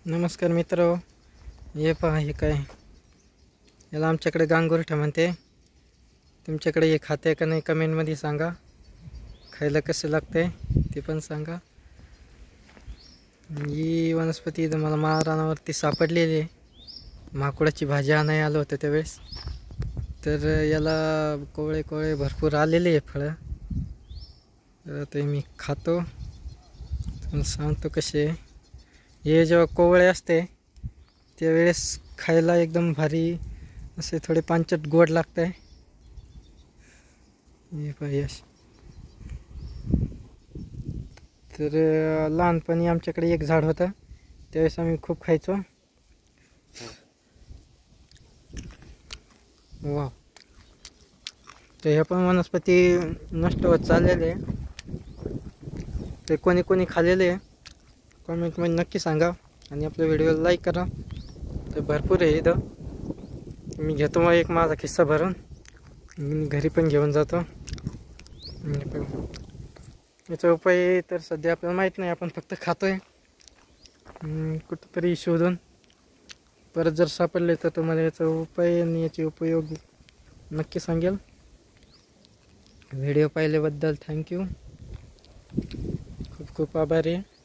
नमस्कार मित्र, हे पहा हे काय, याला आमच्याकडे गांगुरठा म्हणते. तुमच्याकडे हे खाते का नाही कमेंटमध्ये सांगा. खायला कसं लागते ते पण सांगा. ही वनस्पती मला महाराणावरती सापडलेली आहे. माकुडाची भाजी आणायला आलो होतो त्यावेळेस. तर याला कोवळे कोवळे भरपूर आलेले आहे फळं. तर ते मी खातो, सांगतो कसे. हे जेव्हा कोवळे असते त्यावेळेस खायला एकदम भारी असे थोडे पांचट गोड लागते. हे पाहिजे. तर लहानपणी आमच्याकडे एक झाड होतं, त्यावेळेस आम्ही खूप खायचो. वा, तर हे पण वनस्पती नष्ट होत चाललेले आहे. ते कोणी कोणी खाल्लेले आहे कमेंटमध्ये नक्की सांगा. आणि आपल्या व्हिडिओला लाईक करा. तर भरपूर आहे इथं. मी घेतो मग एक माझा खिस्सा भरून, मी घरी पण घेऊन जातो. याचा उपाय तर सध्या आपल्याला माहीत नाही, आपण फक्त खातोय. कुठंतरी शोधून परत जर सापडले तर तुम्हाला याचा उपाय आणि याचे उपयोग नक्की सांगेल. व्हिडिओ पाहिल्याबद्दल थँक्यू, खूप खूप आभारी आहे.